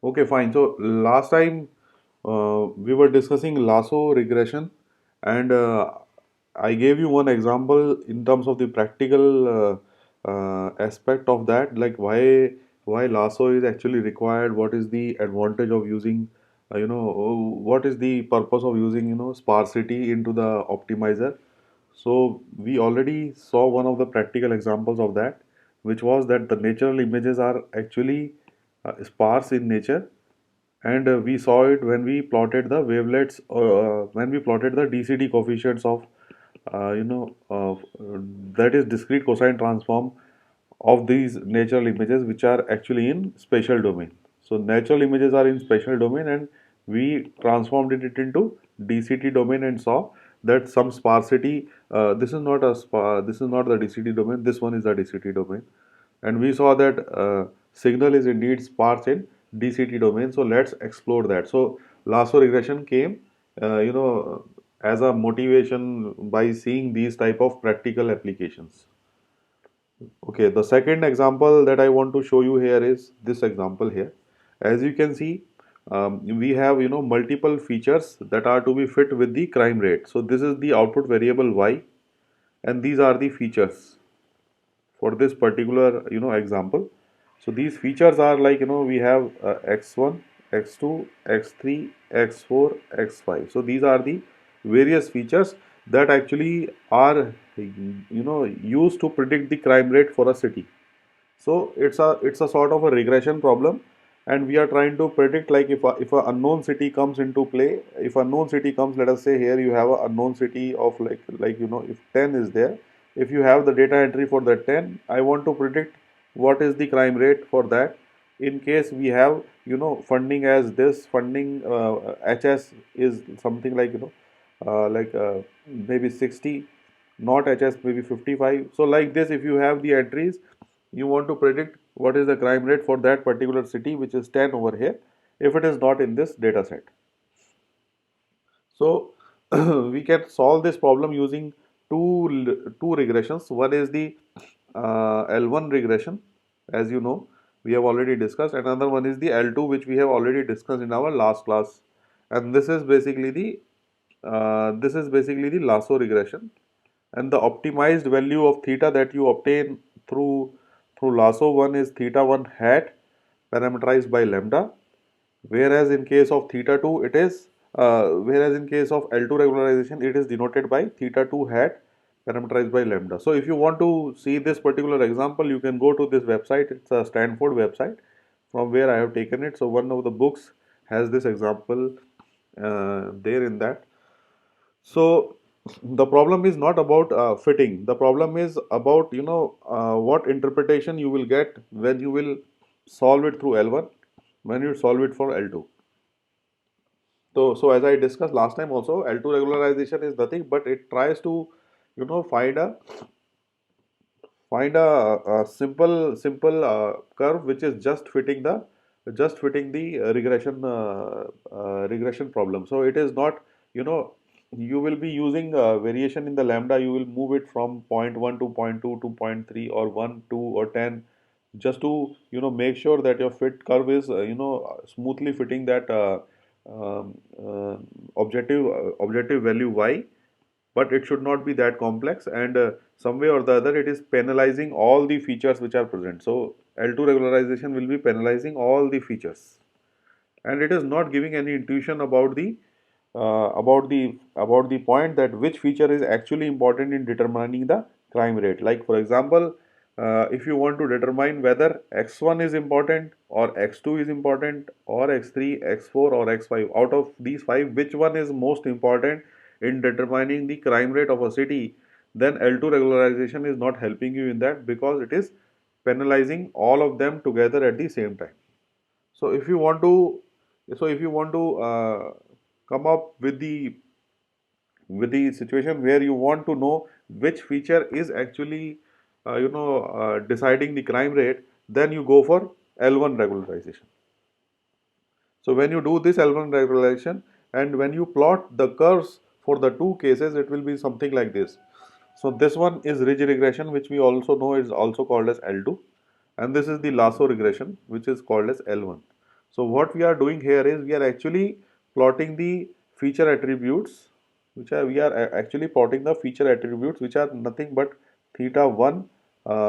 Okay, fine. So last time we were discussing lasso regression, and I gave you one example in terms of the practical aspect of that, like why lasso is actually required, what is the advantage of using, what is the purpose of using, sparsity into the optimizer. So we already saw one of the practical examples of that, which was that the natural images are actually sparse in nature, and we saw it when we plotted the wavelets, when we plotted the DCT coefficients of, that is discrete cosine transform of these natural images, which are actually in spatial domain. So natural images are in spatial domain, and we transformed it into DCT domain and saw that some sparsity. This is not the DCT domain. This one is the DCT domain, and we saw that signal is indeed sparse in DCT domain. So let's explore that. So lasso regression came, as a motivation by seeing these type of practical applications. Okay, the second example that I want to show you here is this example here. As you can see, we have multiple features that are to be fit with the crime rate. So this is the output variable y, and these are the features for this particular example. So these features are like, we have x1, x2, x3, x4, x5. So these are the various features that actually are used to predict the crime rate for a city. So it's a sort of a regression problem, and we are trying to predict, like, if a unknown city comes into play. If a unknown city comes, let us say here you have a unknown city of, like if 10 is there. If you have the data entry for that 10, I want to predict what is the crime rate for that. In case we have funding as this funding, HS is something like, maybe 60, not HS maybe 55. So like this, if you have the entries, you want to predict what is the crime rate for that particular city, which is 10 over here, if it is not in this data set. So we can solve this problem using two regressions. One is the L1 regression, as you know, we have already discussed. Another one is the L2, which we have already discussed in our last class. And this is basically the lasso regression, and the optimized value of theta that you obtain through lasso 1 is theta 1 hat parameterized by lambda, whereas in case of theta 2 it is whereas in case of L2 regularization it is denoted by theta 2 hat parameterized by lambda. So if you want to see this particular example, you can go to this website. It's a Stanford website from where I have taken it. So one of the books has this example there in that. So the problem is not about fitting. The problem is about what interpretation you will get when you will solve it through L1, when you solve it for L2. So as I discussed last time also, L2 regularization is nothing but it tries to find a simple curve which is just fitting the regression problem. So it is not, you know you will be using variation in the lambda. You will move it from point 1 to point 2 to point 3 or 1, 2 or 10, just to make sure that your fit curve is smoothly fitting that objective value y, but it should not be that complex, and some way or the other it is penalizing all the features which are present. So L2 regularization will be penalizing all the features, and it is not giving any intuition about the point that which feature is actually important in determining the crime rate. Like for example, if you want to determine whether x1 is important or x2 is important or x3, x4 or x5, out of these five, which one is most important in determining the crime rate of a city, then L2 regularization is not helping you in that, because it is penalizing all of them together at the same time. So if you want to come up with the situation where you want to know which feature is actually deciding the crime rate, then you go for L1 regularization. So when you do this L1 regularization, and when you plot the curves for the two cases, it will be something like this. So this one is ridge regression, which we also know is also called as L2, and this is the lasso regression, which is called as L1. So what we are doing here is we are actually plotting the feature attributes, which are we are actually plotting the feature attributes which are nothing but theta 1,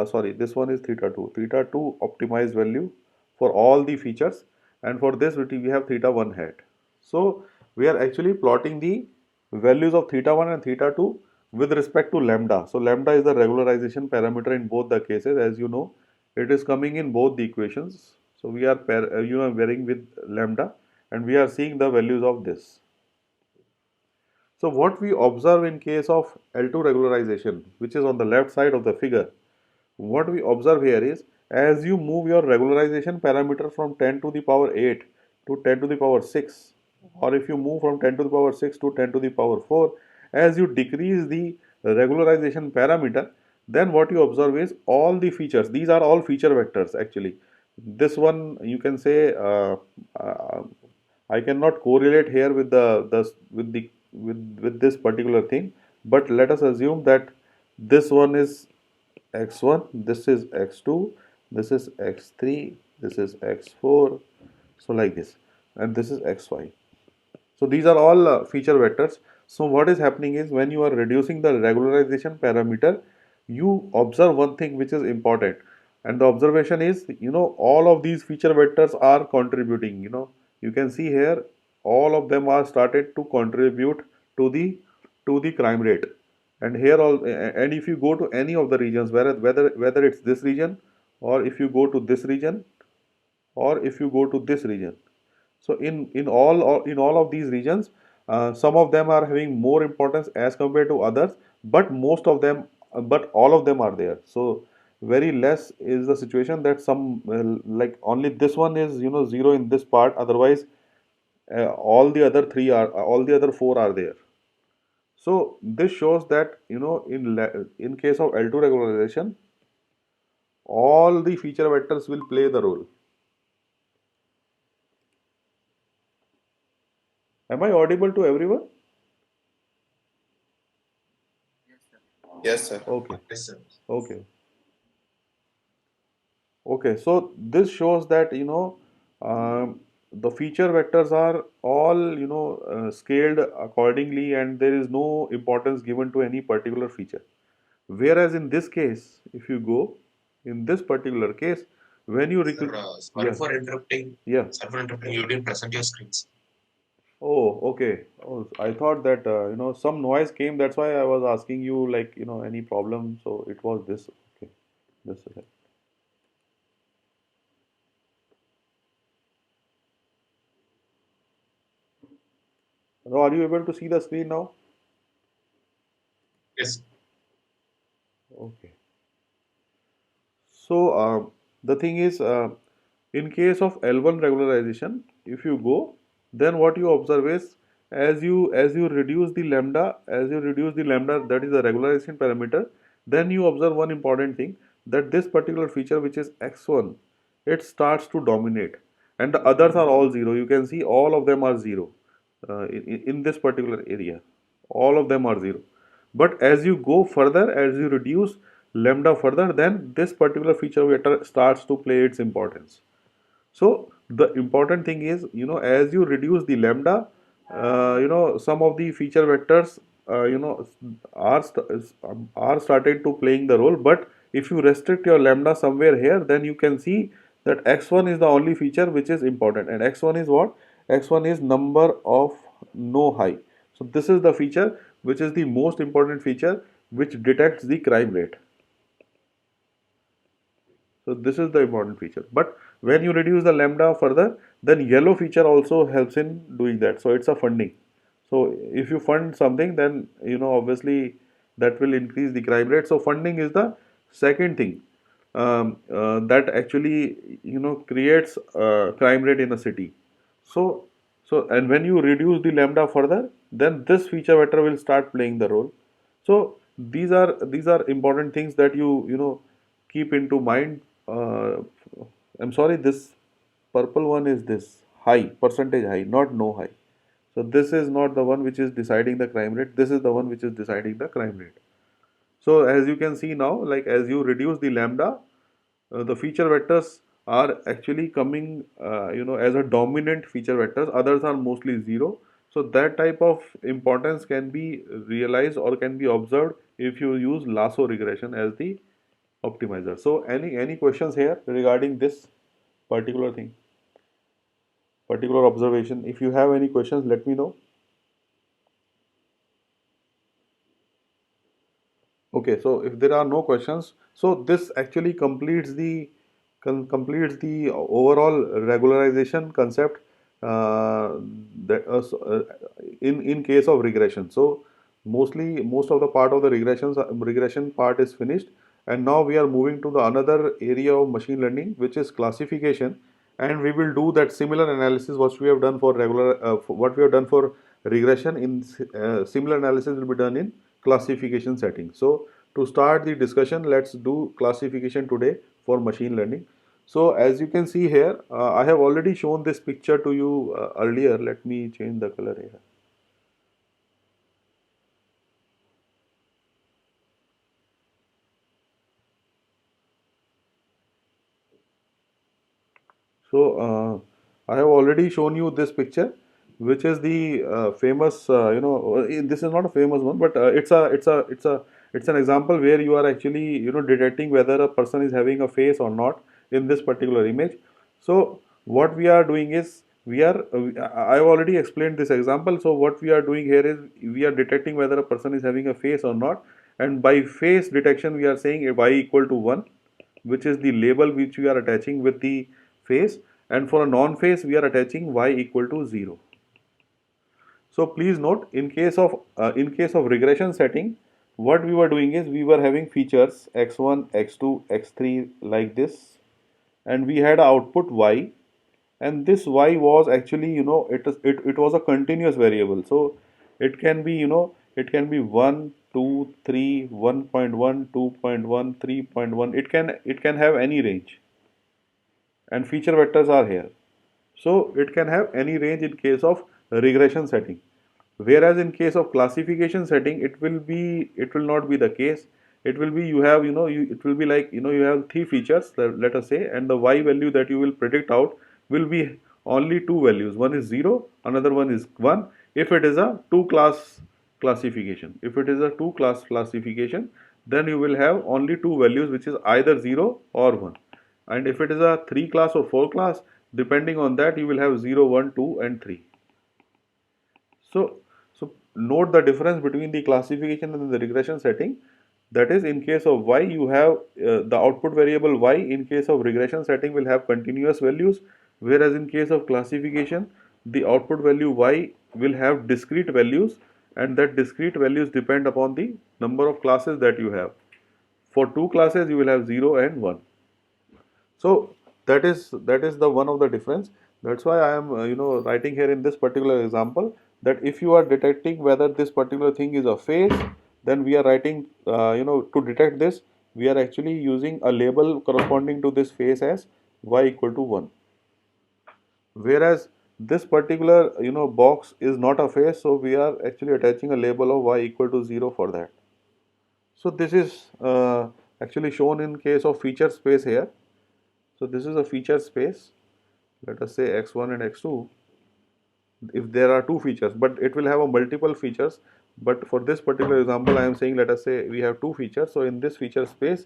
sorry, this one is theta 2 optimized value for all the features, and for this we have theta 1 hat. So we are actually plotting the values of theta 1 and theta 2 with respect to lambda. So lambda is the regularization parameter in both the cases, as you know, it is coming in both the equations. So we are varying with lambda, and we are seeing the values of this. So what we observe in case of L2 regularization, which is on the left side of the figure, what we observe here is as you move your regularization parameter from 10 to the power 8 to 10 to the power 6, or if you move from 10 to the power 6 to 10 to the power 4, as you decrease the regularization parameter, then what you observe is all the features, these are all feature vectors actually. This one you can say uh, I cannot correlate here with with this particular thing, but let us assume that this one is x1, this is x2, this is x3, this is x4, so like this, and this is xy. So these are all feature vectors. So what is happening is when you are reducing the regularization parameter, you observe one thing which is important, and the observation is, all of these feature vectors are contributing. You can see here all of them are started to contribute to the crime rate. And here all, and if you go to any of the regions, whether it's this region, or if you go to this region, or if you go to this region, so in all of these regions, some of them are having more importance as compared to others, but most of them, but all of them are there. So very less is the situation that some like only this one is zero in this part. Otherwise, all the other four are there. So this shows that in case of L2 regularization, all the feature vectors will play the role. Am I audible to everyone? Yes, sir. Okay. Yes, sir. Okay. Okay, so this shows that the feature vectors are all scaled accordingly, and there is no importance given to any particular feature. Whereas in this case, if you go in this particular case, when you Sir, sorry yeah, for interrupting. yeah. Sorry for interrupting. You didn't present your screens. Oh, okay. Oh, I thought that some noise came. That's why I was asking you, like, any problem. So it was this. Okay, this is it. Now, are you able to see the screen now? Yes. Okay. So the thing is, in case of L1 regularization, if you go, then what you observe is as you reduce the lambda, that is the regularization parameter, then you observe one important thing, that this particular feature, which is x1, it starts to dominate, and the others are all zero. You can see all of them are zero in this particular area. All of them are zero. But as you go further, as you reduce lambda further, then this particular feature vector starts to play its importance. So the important thing is, as you reduce the lambda, some of the feature vectors, are started to playing the role. But if you restrict your lambda somewhere here, then you can see that x1 is the only feature which is important, and x1 is what? X1 is number of no high. So this is the feature which is the most important feature which detects the crime rate. So this is the important feature. But when you reduce the lambda further, then yellow feature also helps in doing that. So it's a funding. So if you fund something, then obviously that will increase the crime rate. So funding is the second thing that actually creates crime rate in a city. So and when you reduce the lambda further, then this feature vector will start playing the role. So these are important things that you keep into mind. Uh, I'm sorry, this purple one is this high, percentage high, not no high. So this is not the one which is deciding the crime rate. This is the one which is deciding the crime rate. So as you can see now, like as you reduce the lambda, the feature vectors are actually coming, as a dominant feature vectors. Others are mostly zero. So that type of importance can be realized or can be observed if you use lasso regression as the optimizer. So any questions here regarding this particular thing, particular observation? If you have any questions, let me know. Okay, so if there are no questions, so this actually completes the overall regularization concept, that in case of regression. So most of the part of the regression part is finished, and now we are moving to the another area of machine learning, which is classification, and we will do that similar analysis what we have done for what we have done for regression. In similar analysis will be done in classification setting. So to start the discussion, let's do classification today for machine learning. So as you can see here, I have already shown this picture to you earlier. Let me change the color here. So I have already shown you this picture, which is the famous. This is not a famous one, but it's an example where you are actually detecting whether a person is having a face or not in this particular image. So what we are doing is I have already explained this example. So what we are doing here is we are detecting whether a person is having a face or not, and by face detection we are saying y equal to 1, which is the label which we are attaching with the face, and for a non-face we are attaching y equal to 0. So please note, in case of regression setting, what we were doing is we were having features x1, x2, x3 like this, and we had output y, and this y was actually, it was a continuous variable. So it can be, it can be 1, 2, 3, 1.1, 2.1, 3.1. It can have any range, and feature vectors are here. So it can have any range in case of regression setting. Whereas in case of classification setting, it will not be the case. It will be, it will be like, you have three features, let us say, and the y value that you will predict out will be only two values. One is 0, another one is 1. If it is a two class classification, then you will have only two values, which is either 0 or 1. And if it is a 3 class or 4 class, depending on that, you will have 0, 1, 2, and 3. So note the difference between the classification and the regression setting. That is, in case of y, you have the output variable y in case of regression setting will have continuous values, whereas in case of classification, the output value y will have discrete values, and that discrete values depend upon the number of classes that you have. For two classes, you will have 0 and 1. So that is the one of the difference. That's why I am writing here in this particular example that if you are detecting whether this particular thing is a face, then we are writing, to detect this, we are actually using a label corresponding to this face as y equal to 1. Whereas this particular box is not a face, so we are actually attaching a label of y equal to 0 for that. So this is actually shown in case of feature space here. So this is a feature space, let us say x1 and x2, if there are two features, but it will have a multiple features. But for this particular example, I am saying, let us say we have two features. So in this feature space,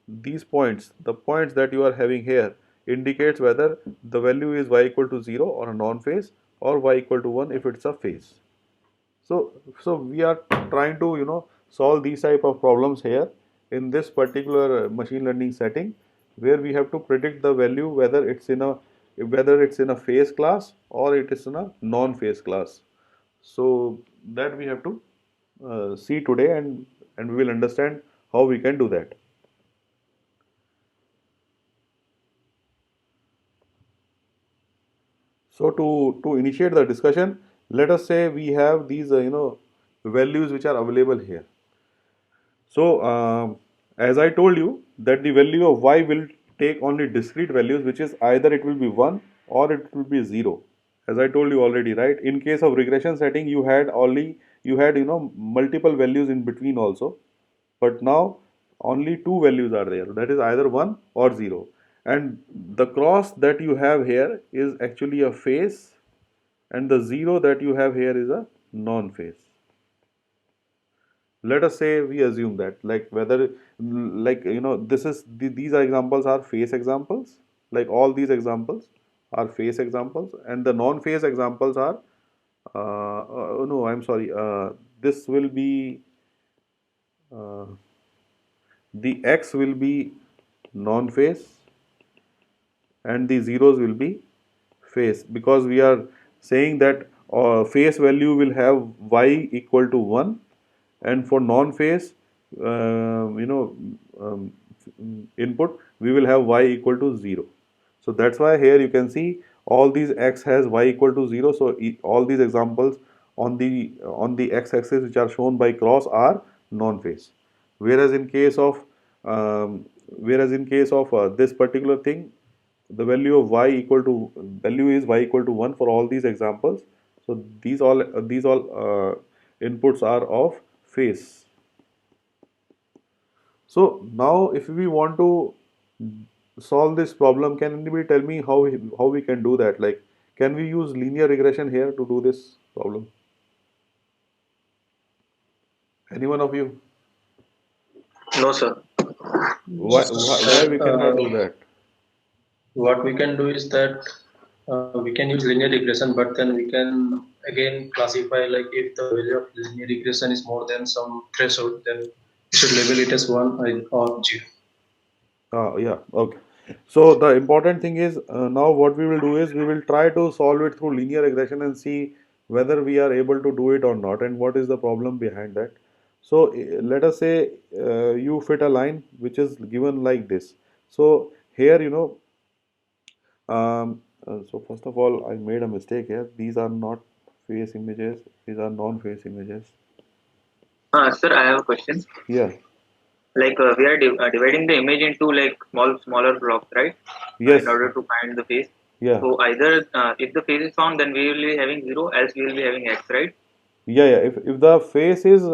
these points, the points that you are having here, indicates whether the value is y equal to 0 or a non-phase, or y equal to 1 if it's a phase. So we are trying to solve these type of problems here in this particular machine learning setting, where we have to predict the value whether it's in a phase class or it is in a non-phase class. So that we have to see today, and we will understand how we can do that. So to initiate the discussion, let us say we have these values which are available here. So, as I told you that the value of y will take only discrete values, which is either it will be 1 or it will be 0. As I told you already, right? In case of regression setting, you had multiple values in between also, but now only two values are there. That is either 1 or 0. and the cross that you have here is actually a face, and the zero that you have here is a non-face. Let us say we assume that, like, whether, like, this is these are examples are face examples, like all these examples are face examples, and the non-face examples are no, I'm sorry, this will be uh, the x will be non-face and the zeros will be face, because we are saying that face value will have y equal to 1, and for non-face um, input we will have y equal to 0. So that's why here you can see all these x has y equal to 0. So all these examples on the x-axis which are shown by cross are non-face, whereas in case of this particular thing, the value of y equal to value is y equal to 1 for all these examples. So these all inputs are of face. So now if we want to solve this problem, can anybody tell me how we can do that? Like, can we use linear regression here to do this problem? Any one of you? No, sir. Why Sir, we cannot do that? what we can do is that we can use linear regression, but then we can again classify, like, if the value of linear regression is more than some threshold, then we should label it as 1 or 0. Yeah, okay. So the important thing is, now what we will do is we will try to solve it through linear regression and see whether we are able to do it or not, and what is the problem behind that. So let us say you fit a line which is given like this. So here, so first of all, I made a mistake here. These are not face images, these are non-face images. Sir, I have a question. Yeah. Like we are dividing the image into like smaller blocks, right? In Yes. order to find the face. Yeah. So either if the face is found, then we will be having zero, else we will be having x, right? Yeah. If the face is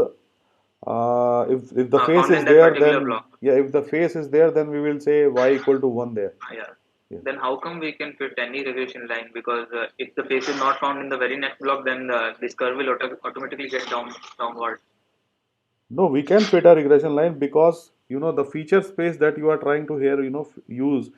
if the face Found is in that there, particular then block. yeah, if the face is there, then we will say y equal to 1 there. Yeah. Yeah. Then how come we can fit any regression line? Because if the face is not found in the very next block, then this curve will automatically get downward. No, we can fit a regression line because the feature space that you are trying to here use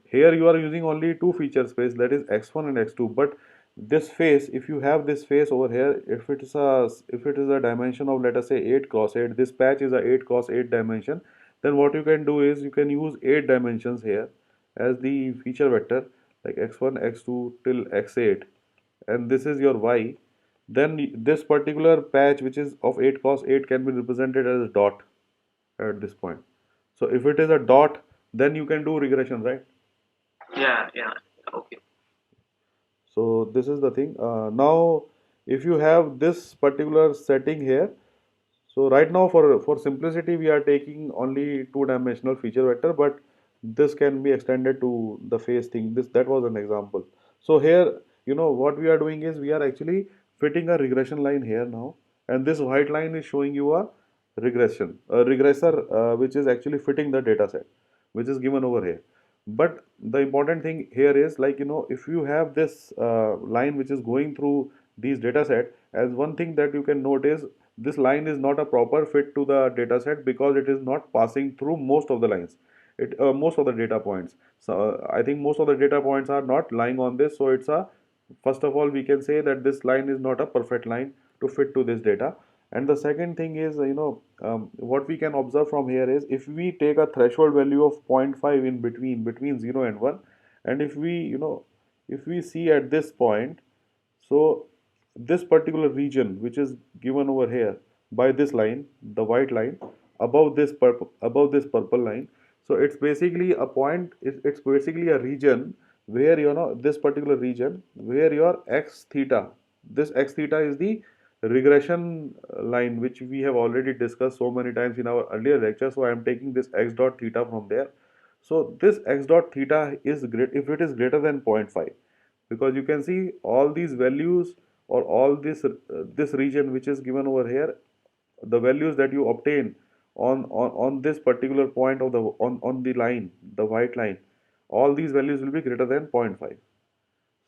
here, you are using only two feature space, that is x1 and x2. But this face, if you have this face over here, if it is a dimension of, let us say, 8 cross 8, this patch is a 8 cross 8 dimension, then what you can do is you can use 8 dimensions here as the feature vector, like x1 x2 till x8, and this is your y. Then this particular patch which is of 8 cos 8 can be represented as a dot at this point. So if it is a dot, then you can do regression, right? Yeah, yeah. Okay. So this is the thing. Now, if you have this particular setting here, so right now for simplicity we are taking only two-dimensional feature vector, but this can be extended to the face thing. That was an example. So here, what we are doing is we are actually fitting a regression line here now, and this white line is showing you a regressor, which is actually fitting the data set, which is given over here. But the important thing here is, like, if you have this line which is going through these data set, as one thing that you can note is this line is not a proper fit to the data set because it is not passing through most of the lines, most of the data points. So I think most of the data points are not lying on this. So it's a first of all, we can say that this line is not a perfect line to fit to this data. And the second thing is, what we can observe from here is, if we take a threshold value of zero point 0.5 in between 0 and 1, and if we see at this point, so this particular region which is given over here by this line, the white line, above this purple line, so it's basically a point, it's basically a region where, this particular region where your x theta, this x theta is the regression line which we have already discussed so many times in our earlier lecture. So I am taking this x dot theta from there. So this x dot theta is great if it is greater than zero point 0.5, because you can see all these values, or all this region which is given over here, the values that you obtain on this particular point of the on the line, the white line, all these values will be greater than 0.5.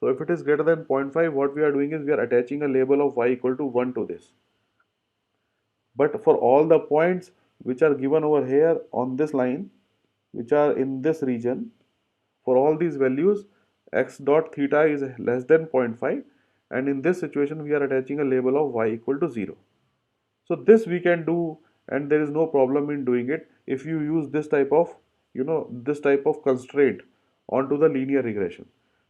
So if it is greater than 0.5, what we are doing is we are attaching a label of y equal to 1 to this. But for all the points which are given over here on this line, which are in this region, for all these values, x dot theta is less than 0.5, and in this situation we are attaching a label of y equal to 0. So this we can do, and there is no problem in doing it if you use this type of, this type of constraint onto the linear regression.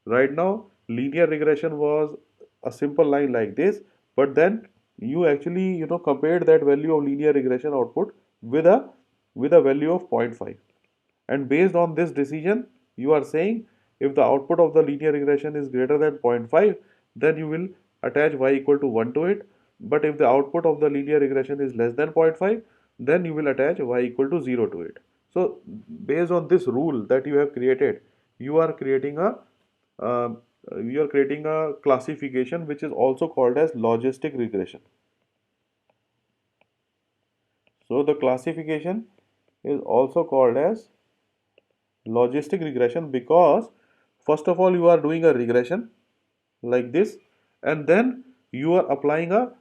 Right now linear regression was a simple line like this, but then you actually compared that value of linear regression output with a value of 0.5, and based on this decision you are saying if the output of the linear regression is greater than 0.5, then you will attach y equal to 1 to it, but if the output of the linear regression is less than 0.5, then you will attach y equal to 0 to it. So based on this rule that you have created, you are creating a uh, classification which is also called as logistic regression. So the classification is also called as logistic regression because first of all you are doing a regression like this, and then you are applying a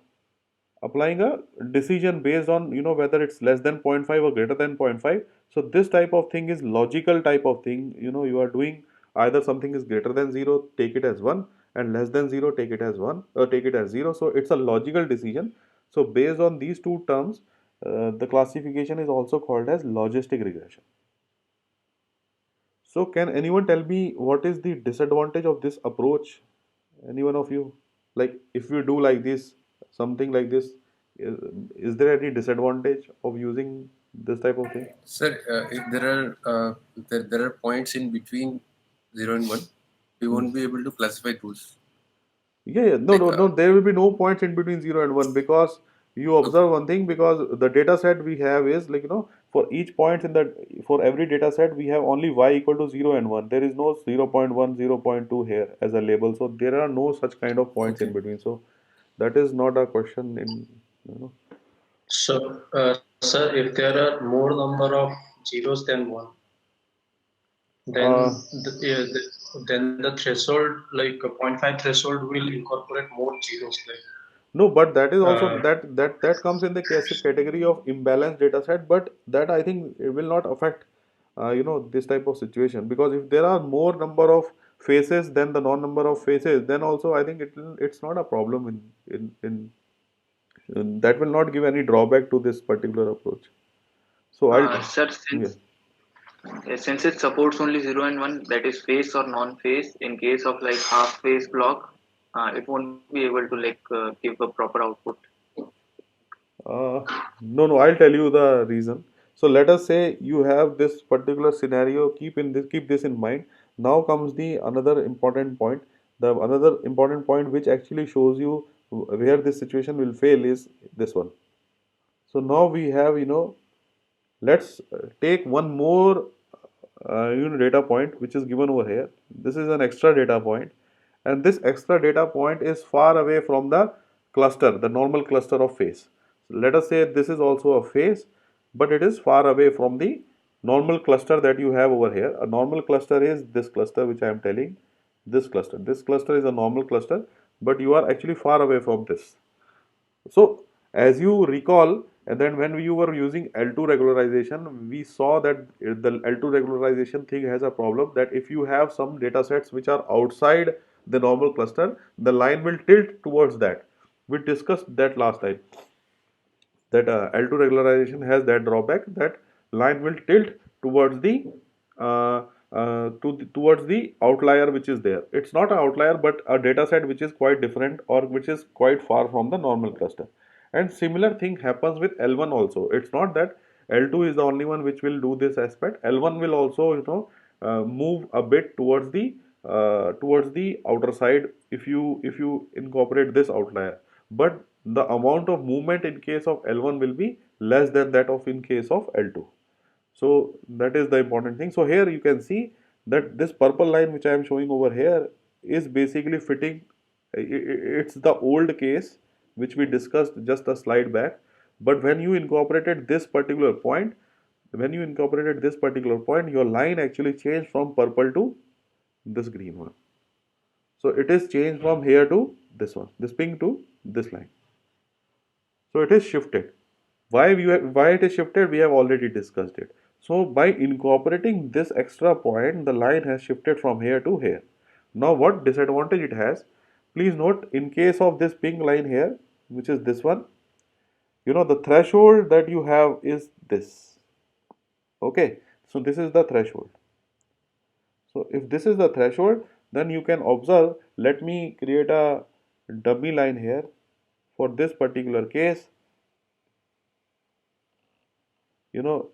decision based on whether it's less than 0.5 or greater than 0.5. So this type of thing is logical type of thing. You are doing either something is greater than 0, take it as 1, and less than 0, take it as 1 or take it as 0. So it's a logical decision. So based on these two terms, the classification is also called as logistic regression. So can anyone tell me what is the disadvantage of this approach? Anyone of you? Like if you do like this, something like this, is, is there any disadvantage of using this type of thing? Sir, if there are points in between 0 and 1, we won't be able to classify those. Yeah, yeah. No, Like, no, no. There will be no points in between 0 and 1 because you okay, observe one thing, because the data set we have is like, for each point in that, for every data set, we have only y equal to 0 and 1. There is no 0.1, 0.2 here as a label. So there are no such kind of points in okay. between. So that is not a question in, you know. So, sir, if there are more number of zeros than one, Uh, then the threshold, like a 0.5 threshold, will incorporate more zeros. No, but that is also Uh, that comes in the category of imbalanced data set, but that I think it will not affect this type of situation, because if there are more number of faces than the non number of faces, then also I think it's not a problem in that will not give any drawback to this particular approach. So I'll Sir, yeah. since it supports only 0 and 1, that is phase or non-phase, in case of like half phase block, it won't be able to like give a proper output. No, no, I'll tell you the reason. So let us say you have this particular scenario. Keep this in mind. Now comes the another important point. The another important point which actually shows you where this situation will fail is this one. So now we have, let's take one more data point which is given over here. This is an extra data point, and this extra data point is far away from the cluster, the normal cluster of phase. So let us say this is also a phase, but it is far away from the normal cluster that you have over here. A normal cluster is this cluster which I am telling. This cluster is a normal cluster, but you are actually far away from this. So as you recall, and then when we were using L2 regularization, we saw that the L2 regularization thing has a problem, that if you have some data sets which are outside the normal cluster, the line will tilt towards that. We discussed that last time, that L2 regularization has that drawback, that line will tilt towards uh, towards the outlier which is there. It's not an outlier, but a data set which is quite different or which is quite far from the normal cluster. And similar thing happens with L1 also. It's not that L2 is the only one which will do this aspect. L1 will also move a bit towards the outer side if you incorporate this outlier, but the amount of movement in case of L1 will be less than that of in case of L2. So that is the important thing. So here you can see that this purple line which I am showing over here is basically fitting. It's the old case which we discussed just a slide back. But when you incorporated this particular point, When you incorporated this particular point, your line actually changed from purple to this green one. So it is changed from here to this one, this pink to this line. So it is shifted. Why it is shifted? We have already discussed it. So by incorporating this extra point, the line has shifted from here to here. Now what disadvantage it has? Please note, in case of this pink line here, which is this one, the threshold that you have is this. Okay, so this is the threshold. So if this is the threshold, then you can observe, let me create a dummy line here for this particular case. You know,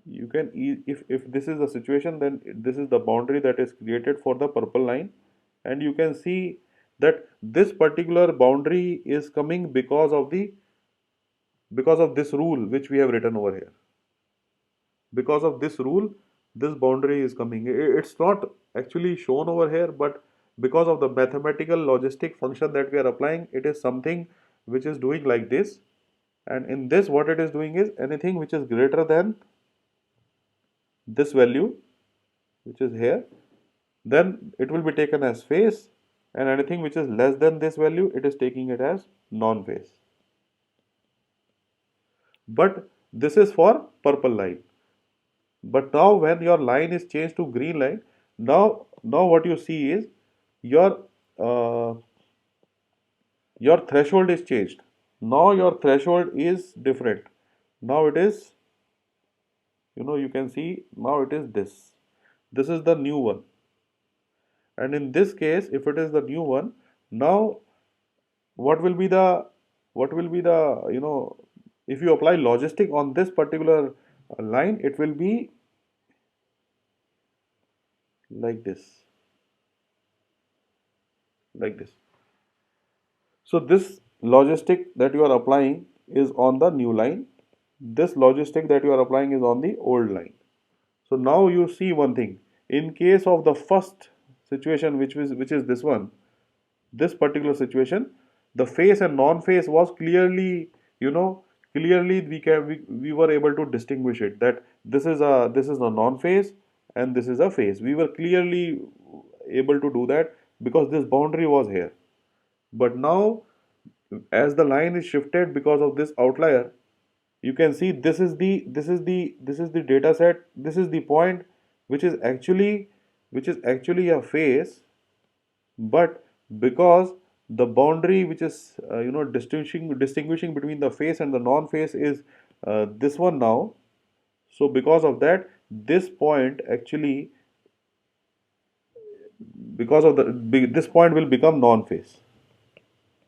you can, if this is the situation, then this is the boundary that is created for the purple line, and you can see that this particular boundary is coming because of this rule which we have written over here. Because of this rule, this boundary is coming. It's not actually shown over here, but because of the mathematical logistic function that we are applying, it is something which is doing like this. And in this, what it is doing is anything which is greater than this value, which is here, then it will be taken as phase, and anything which is less than this value, it is taking it as non-phase. But this is for purple line. But now when your line is changed to green line, now what you see is your uh, your threshold is changed. Now your threshold is different. Now it is, you can see now it is this. This is the new one. And in this case, if it is the new one, now what will be the if you apply logistic on this particular line, it will be like this, like this. So this logistic that you are applying is on the new line. This logistic that you are applying is on the old line. So now you see one thing. In case of the first situation, which is this one, this particular situation, the phase and non-phase was clearly, clearly we were able to distinguish it, that this is a non-phase and this is a phase. We were clearly able to do that because this boundary was here. But now, as the line is shifted because of this outlier, you can see this is the data set. This is the point which is actually a phase, but because the boundary which is distinguishing between the phase and the non-phase is this one now. So because of that, this point actually, because of this point will become non-phase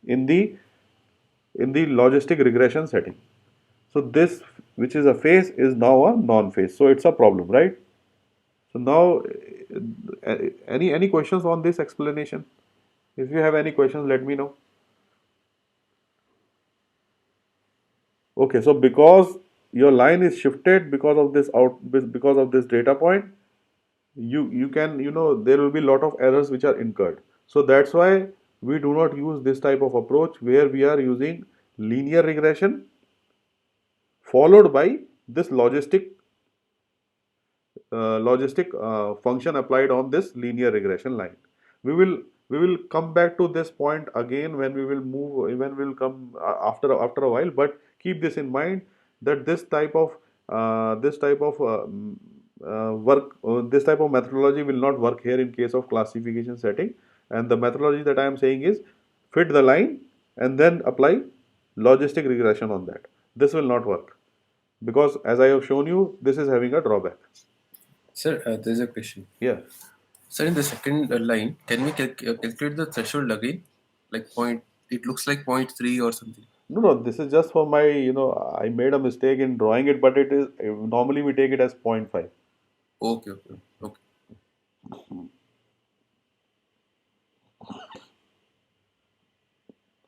in the logistic regression setting. So this, which is a phase, is now a non-phase. So it's a problem, right? So now, any questions on this explanation? If you have any questions, let me know. Okay, so because your line is shifted because of this data point, you can, there will be a lot of errors which are incurred. So that's why we do not use this type of approach where we are using linear regression followed by this logistic function applied on this linear regression line. We will come back to this point again when we will come after a while. But keep this in mind, that this type of methodology will not work here in case of classification setting. And the methodology that I am saying is fit the line and then apply logistic regression on that. This will not work because, as I have shown you, this is having a drawback. Sir, there's a question. Yeah. Sir, in the second line, can we calculate the threshold again? Like point, it looks like 0.3 or something. No, this is just for my, I made a mistake in drawing it, but it is, normally we take it as 0.5. Okay, okay, okay.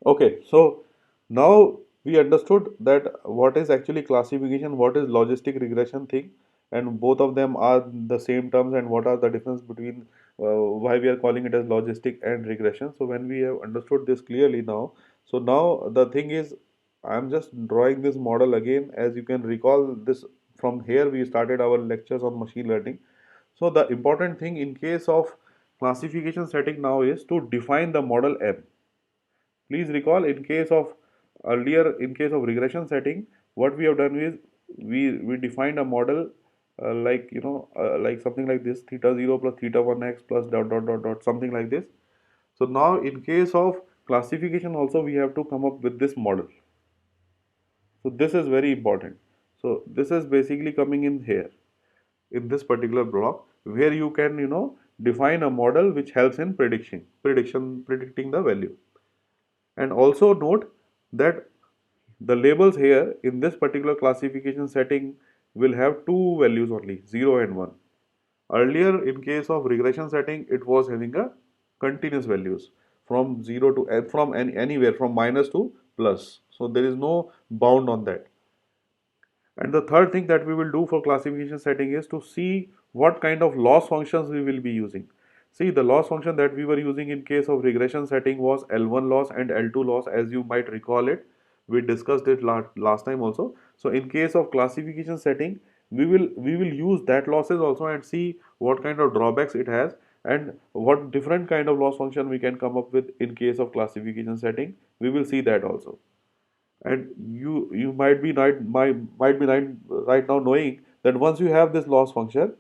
Okay, so now we understood that what is actually classification, what is logistic regression thing, and both of them are the same terms, and what are the difference between why we are calling it as logistic and regression. So when we have understood this clearly now, so now the thing is, I'm just drawing this model again. As you can recall, this from here we started our lectures on machine learning. So the important thing in case of classification setting now is to define the model M. Please recall in case of earlier, in case of regression setting, what we have done is we defined a model like something like this, theta 0 plus theta 1x plus dot dot dot dot, something like this. So now in case of classification also we have to come up with this model. So this is very important. So this is basically coming in here in this particular block where you can define a model which helps in predicting the value. And also note that the labels here in this particular classification setting will have two values only, 0 and 1. Earlier in case of regression setting it was having a continuous values from 0 to from anywhere from minus to plus. So there is no bound on that. And the third thing that we will do for classification setting is to see what kind of loss functions we will be using. See, the loss function that we were using in case of regression setting was L1 loss and L2 loss, as you might recall it. We discussed it last time also. So in case of classification setting, we will use that losses also and see what kind of drawbacks it has and what different kind of loss function we can come up with in case of classification setting. We will see that also. And you might be right now knowing that once you have this loss function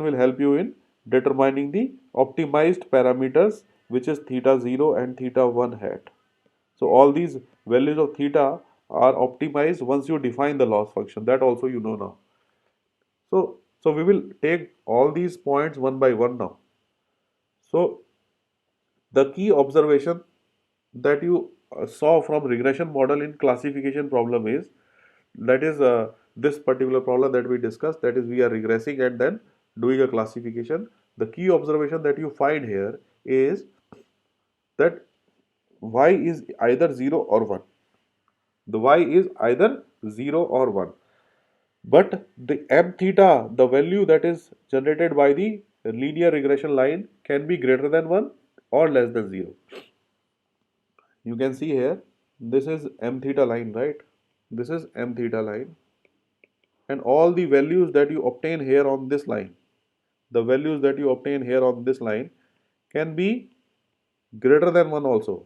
will help you in determining the optimized parameters, which is theta 0 and theta 1 hat. So all these values of theta are optimized once you define the loss function. That also you know now. So we will take all these points one by one now. So the key observation that you saw from regression model in classification problem is that is this particular problem that we discussed, that is we are regressing and then doing a classification. The key observation that you find here is that y is either 0 or 1. The y is either 0 or 1. But the m theta, the value that is generated by the linear regression line, can be greater than 1 or less than 0. You can see here, this is m theta line, right? This is m theta line, and all the values that you obtain here on this line, the values that you obtain here on this line can be greater than 1 also.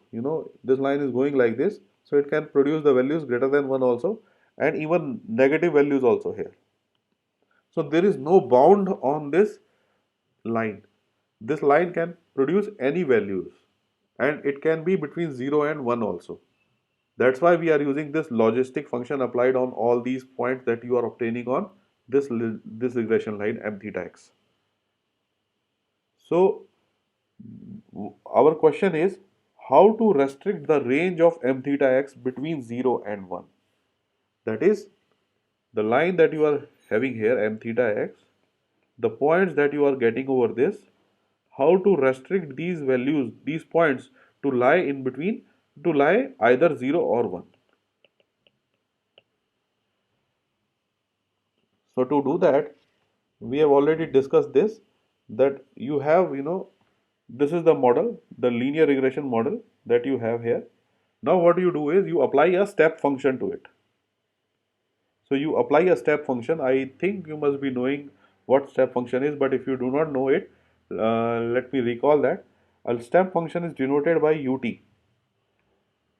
This line is going like this, so it can produce the values greater than 1 also, and even negative values also here. So there is no bound on this line. This line can produce any values, and it can be between 0 and 1 also. That's why we are using this logistic function applied on all these points that you are obtaining on this regression line m theta x. So our question is how to restrict the range of m theta x between 0 and 1. That is the line that you are having here m theta x, the points that you are getting over this, how to restrict these values, these points to lie in between, to lie either 0 or 1. So to do that, we have already discussed this, that you have, this is the model, the linear regression model that you have here. Now what you do is you apply a step function to it. So you apply a step function. I think you must be knowing what step function is, but if you do not know it, let me recall that. A step function is denoted by ut.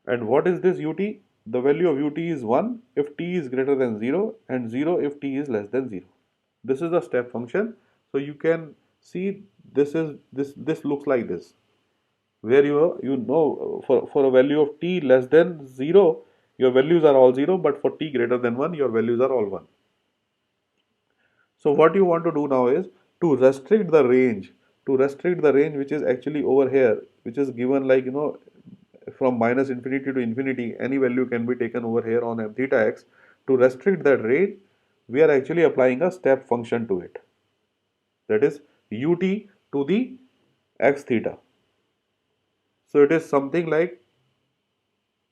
And what is this ut? The value of ut is 1 if t is greater than 0 and 0 if t is less than 0. This is the step function. So you can see this looks like this, where for a value of t less than 0, your values are all 0, but for t greater than 1, your values are all 1. So what you want to do now is to restrict the range, which is actually over here, which is given like from minus infinity to infinity, any value can be taken over here on m theta x. To restrict that range, we are actually applying a step function to it, that is ut to the x theta. So it is something like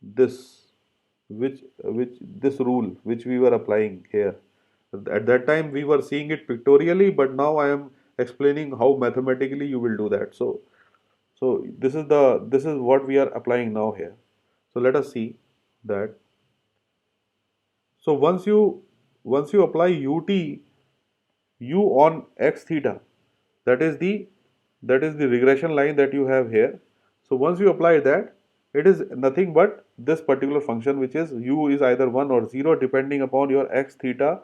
this, which this rule which we were applying here. At that time we were seeing it pictorially, but now I am explaining how mathematically you will do that. So this is what we are applying now here. So let us see that. So once you once you apply u on x theta, that is the regression line that you have here. So once you apply that, it is nothing but this particular function, which is u is either 1 or 0 depending upon your x theta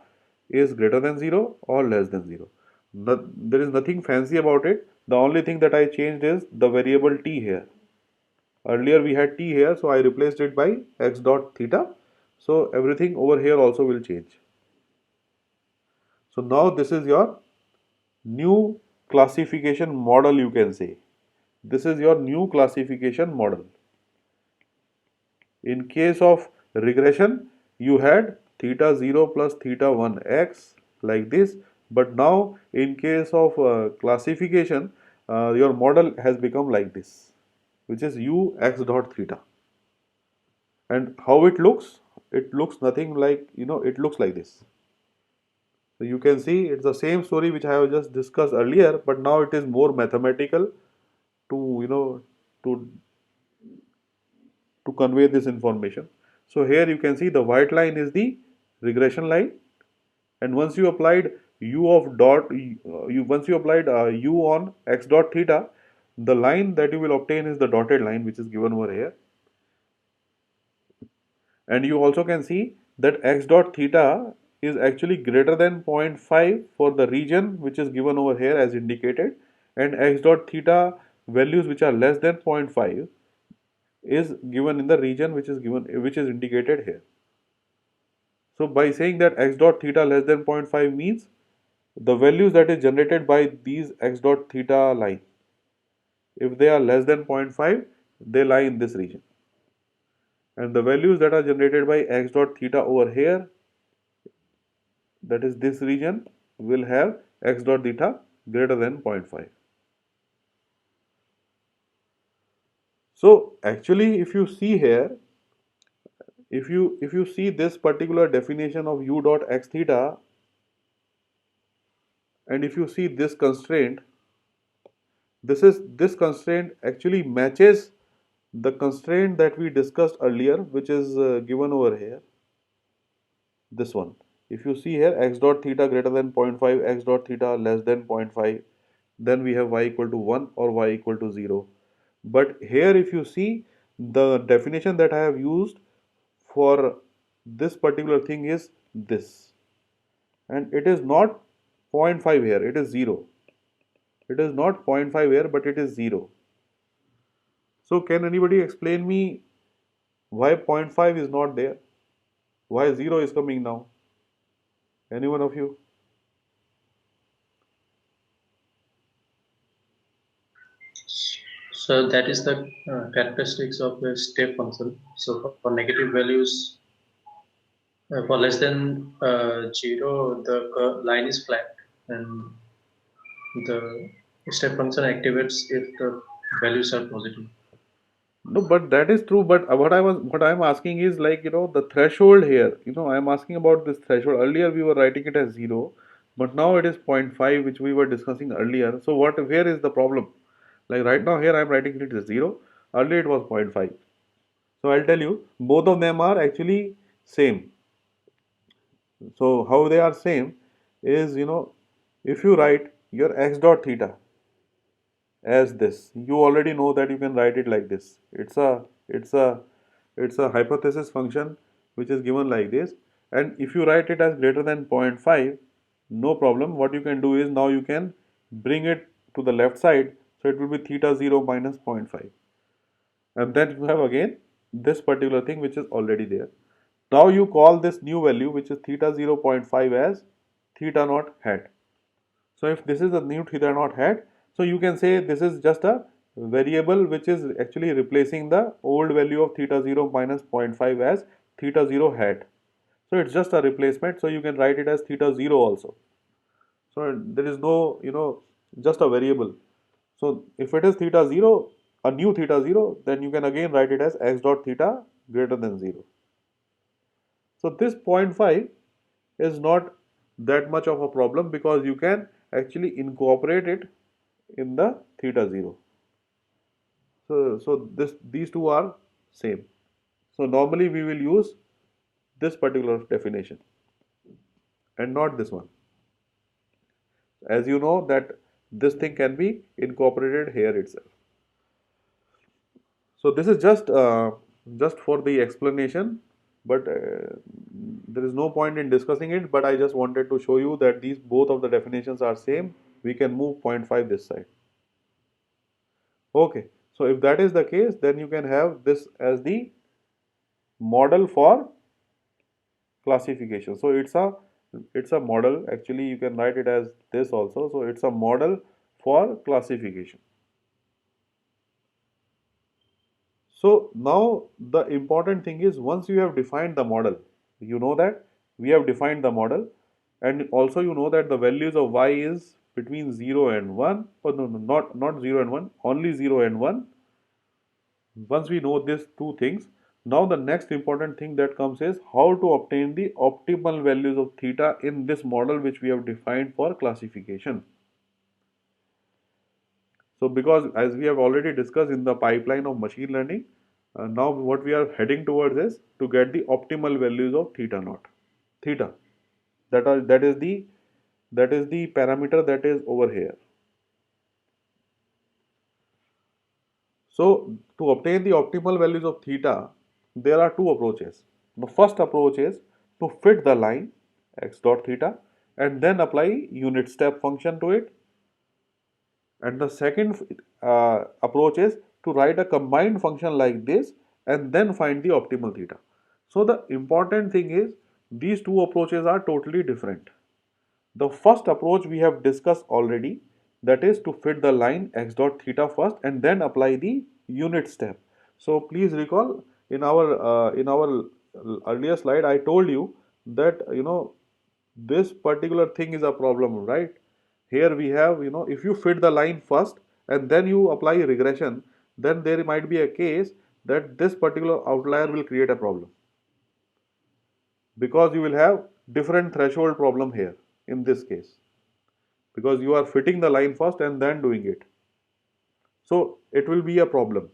is greater than 0 or less than 0. There is nothing fancy about it. The only thing that I changed is the variable t here. Earlier we had t here, so I replaced it by x dot theta. So everything over here also will change. So now this is your new classification model, you can say. This is your new classification model. In case of regression, you had theta 0 plus theta 1 x like this, but now in case of classification, your model has become like this, which is u x dot theta. And how it looks? It looks nothing like, it looks like this. So you can see it's the same story which I have just discussed earlier, but now it is more mathematical to, to to convey this information. So here you can see the white line is the regression line, and once you applied u of dot you once you applied u on x dot theta, the line that you will obtain is the dotted line which is given over here. And you also can see that x dot theta is actually greater than 0.5 for the region which is given over here as indicated, and x dot theta values which are less than 0.5 is given in the region which is indicated here. So by saying that x dot theta less than 0.5 means the values that is generated by these x dot theta line, if they are less than 0.5, they lie in this region, and the values that are generated by x dot theta over here, that is this region, will have x dot theta greater than 0.5. So actually if you see here, if you see this particular definition of u dot x theta, and if you see this constraint, this constraint actually matches the constraint that we discussed earlier, which is given over here, this one. If you see here, x dot theta greater than 0.5, x dot theta less than 0.5, then we have y equal to 1 or y equal to 0. But here if you see, the definition that I have used for this particular thing is this, and it is not 0.5 here, it is 0. It is not 0.5 here, but it is 0. So can anybody explain me why 0.5 is not there? Why 0 is coming now? Any one of you? So that is the characteristics of the step function. So for negative values, for less than 0, the line is flat, and the step function activates if the values are positive. No, but that is true. But what I'm asking is, like, the threshold here. I'm asking about this threshold. Earlier we were writing it as 0, but now it is 0.5, which we were discussing earlier. So where is the problem? Like right now here I'm writing it as 0. Earlier it was 0.5. So I'll tell you, both of them are actually same. So how they are same is, if you write your x dot theta as this, you already know that you can write it like this. It's a hypothesis function which is given like this, and if you write it as greater than 0.5, no problem. What you can do is, now you can bring it to the left side, so it will be theta 0 minus 0.5, and then you have again this particular thing which is already there. Now you call this new value, which is theta 0.5, as theta naught hat. So if this is a new theta naught hat, so you can say this is just a variable which is actually replacing the old value of theta 0 minus 0.5 as theta 0 hat. So it's just a replacement, so you can write it as theta 0 also. So there is no, just a variable. So if it is theta 0, a new theta 0, then you can again write it as x dot theta greater than 0. So this 0.5 is not that much of a problem, because you can actually incorporate it in the theta 0. So these two are same. So normally we will use this particular definition. and not this one. As you know that this thing can be incorporated here itself. So this is just for the explanation, but there is no point in discussing it. But I just wanted to show you that these both of the definitions are same. We can move zero point 0.5 this side. Okay. So if that is the case, then you can have this as the model for classification. So it's a model. Actually, you can write it as this also. So it's a model for classification. So now the important thing is once you have defined the model, you know that we have defined the model, and also you know that the values of y is between 0 and 1. Oh, no, no, not 0 and 1, only 0 and 1. Once we know these two things, now the next important thing that comes is how to obtain the optimal values of theta in this model which we have defined for classification. So because as we have already discussed in the pipeline of machine learning, now what we are heading towards is to get the optimal values of theta naught. Theta. That is the parameter that is over here. So to obtain the optimal values of theta, there are two approaches. The first approach is to fit the line x dot theta and then apply unit step function to it. And the second approach is to write a combined function like this and then find the optimal theta. So the important thing is these two approaches are totally different. The first approach we have discussed already, that is to fit the line x dot theta first and then apply the unit step. So please recall in our earlier slide I told you that this particular thing is a problem, right? Here we have, if you fit the line first and then you apply regression, then there might be a case that this particular outlier will create a problem because you will have different threshold problem here in this case because you are fitting the line first and then doing it. So it will be a problem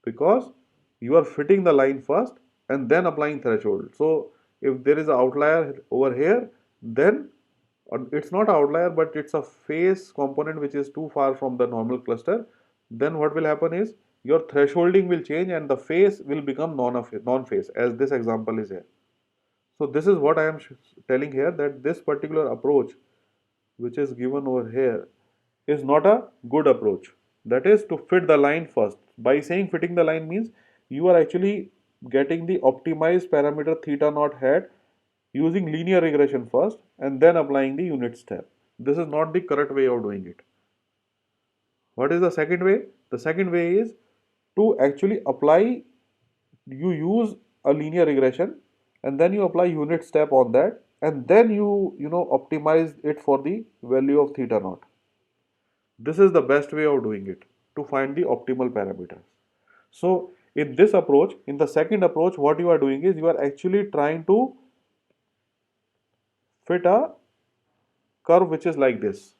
because you are fitting the line first and then applying threshold. So if there is an outlier over here, then it's not an outlier but it's a phase component which is too far from the normal cluster, then what will happen is your thresholding will change and the phase will become non-phase as this example is here. So this is what I am telling here, that this particular approach which is given over here is not a good approach. That is to fit the line first. By saying fitting the line means you are actually getting the optimized parameter theta naught hat using linear regression first and then applying the unit step. This is not the correct way of doing it. What is the second way? The second way is to actually apply, you use a linear regression and then you apply unit step on that and then you optimize it for the value of theta naught. This is the best way of doing it to find the optimal parameters. So in this approach, in the second approach, what you are doing is you are actually trying to fit a curve which is like this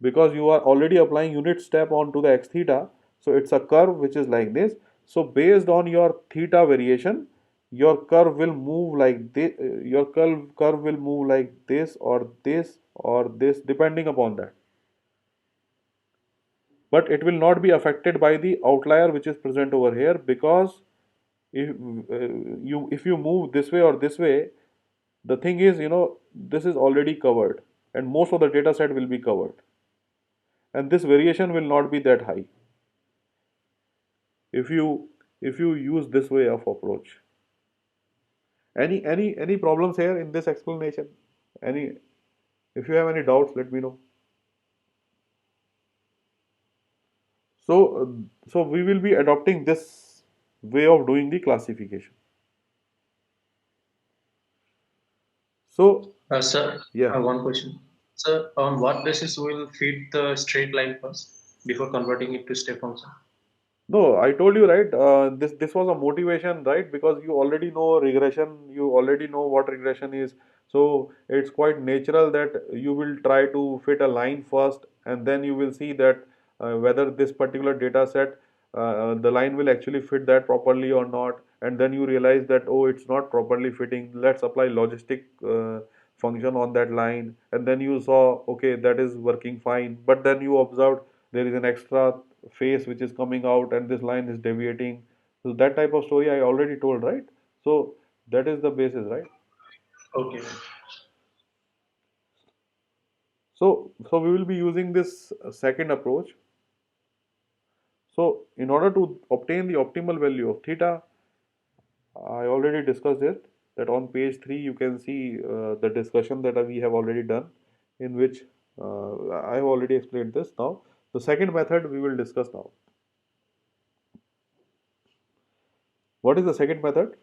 because you are already applying unit step onto the x theta. So it's a curve which is like this. So based on your theta variation, your curve will move like this, your curve will move like this or this or this depending upon that. But it will not be affected by the outlier which is present over here because if if you move this way or this way, the thing is this is already covered and most of the data set will be covered and this variation will not be that high if you use this way of approach. Any problems here in this explanation? Any, if you have any doubts, let me know. So we will be adopting this way of doing the classification. So Sir, yeah. one question. Sir, on what basis we will feed the straight line first before converting it to step function? No, I told you right. This was a motivation, right? Because you already know regression, you already know what regression is. So it's quite natural that you will try to fit a line first, and then you will see that whether this particular data set, the line will actually fit that properly or not. And then you realize that, oh, it's not properly fitting. Let's apply logistic function on that line, and then you saw, okay, that is working fine, but then you observed there is an extra face which is coming out and this line is deviating. So that type of story I already told, right? So that is the basis, right? Okay. So we will be using this second approach. So in order to obtain the optimal value of theta, I already discussed it, that on page 3 you can see the discussion that we have already done, in which I have already explained this. Now the second method we will discuss now. What is the second method?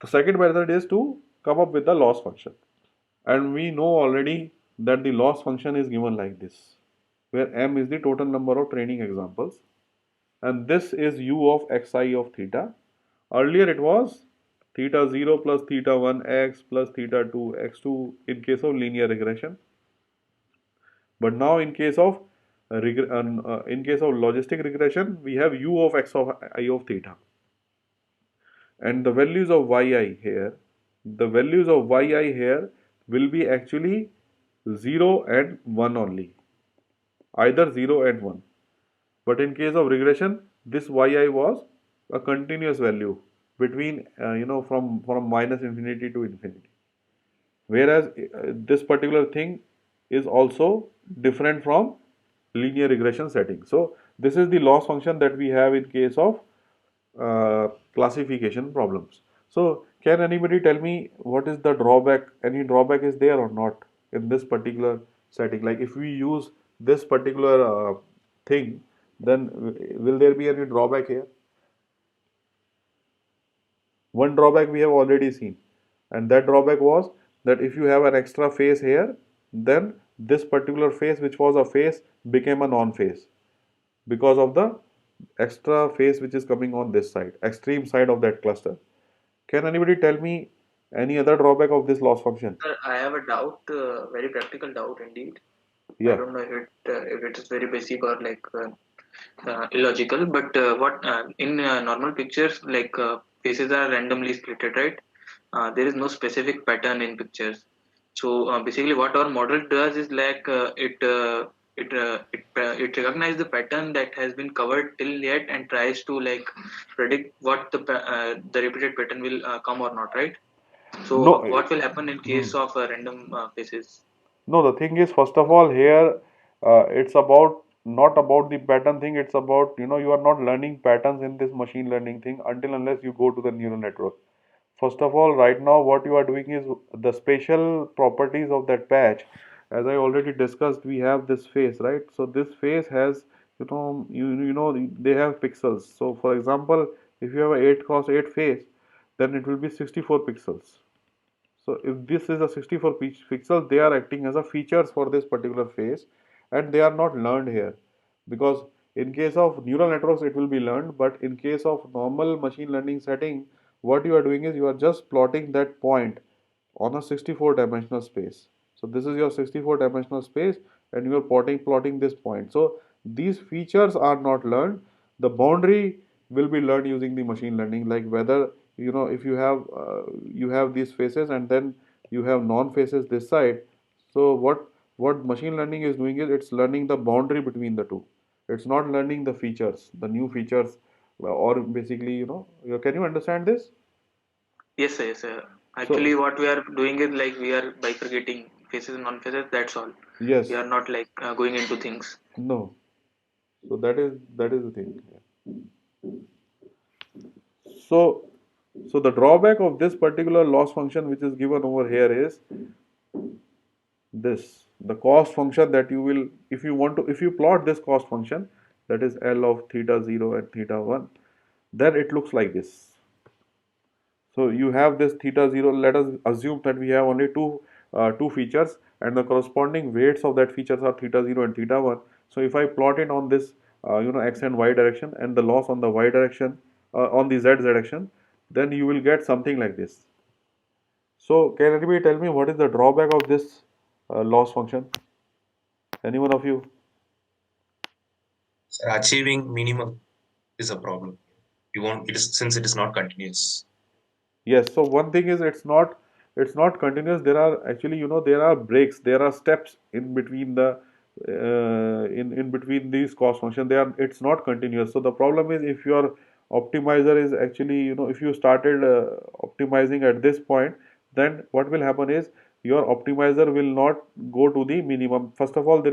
The second method is to come up with the loss function, and we know already that the loss function is given like this, where m is the total number of training examples, and this is u of xi of theta. Earlier it was theta 0 plus theta 1 x plus theta 2 x2 in case of linear regression. But now in case of logistic regression, we have u of x of I of theta, and the values of yi here, the values of yi here will be actually 0 and 1 only, either 0 and 1. But in case of regression, this yi was a continuous value between from minus infinity to infinity. Whereas this particular thing is also different from linear regression setting. So this is the loss function that we have in case of classification problems. So can anybody tell me what is the drawback? Any drawback is there or not in this particular setting? Like if we use this particular thing, then will there be any drawback here? One drawback we have already seen, and that drawback was that if you have an extra face here, then this particular face, which was a face, became a non-face because of the extra face which is coming on this side, extreme side of that cluster. Can anybody tell me any other drawback of this loss function? Sir, I have a doubt, very practical doubt indeed. I Yeah. don't know if it is very basic or like illogical, but what in normal pictures, like faces are randomly splitted, right? There is no specific pattern in pictures. So basically, what our model does is like it recognizes the pattern that has been covered till yet and tries to like predict what the repeated pattern will come or not, right? So No. what will happen in Hmm. case of random faces? No, the thing is, first of all, here it's about not about the pattern thing. It's about, you are not learning patterns in this machine learning thing until unless you go to the neural network. First of all, right now, what you are doing is the spatial properties of that patch. As I already discussed, we have this face, right? So this face has, they have pixels. So for example, if you have a 8 cross 8 face, then it will be 64 pixels. So if this is a 64 pixels, they are acting as a features for this particular face, and they are not learned here, because in case of neural networks it will be learned, but in case of normal machine learning setting, what you are doing is you are just plotting that point on a 64 dimensional space. So this is your 64 dimensional space, and you are plotting this point. So these features are not learned. The boundary will be learned using the machine learning, like whether, if you have these faces and then you have non faces this side. So what machine learning is doing is it's learning the boundary between the two. It's not learning the features, the new features, or basically, can you understand this? Yes, sir, yes, sir. Actually, So what we are doing is like we are bifurcating faces and non-faces. That's all. We yes. are not like going into things. No. So that is the thing. So so the drawback of this particular loss function which is given over here is this, the cost function that you will, if you plot this cost function, that is L of theta 0 and theta 1, then it looks like this. So you have this theta 0, let us assume that we have only two features, and the corresponding weights of that features are theta 0 and theta 1. So if I plot it on this x and y direction, and the loss on the y direction, on the z direction, then you will get something like this. So can anybody tell me what is the drawback of this loss function? Any one of you? So achieving minimum is a problem. You won't, it is, since it is not continuous. Yes. So one thing is it's not. it's not continuous. There are actually, there are breaks, there are steps in between in between these cost function. It's not continuous. So the problem is, if your optimizer is actually, if you started optimizing at this point, then what will happen is your optimizer will not go to the minimum. First of all,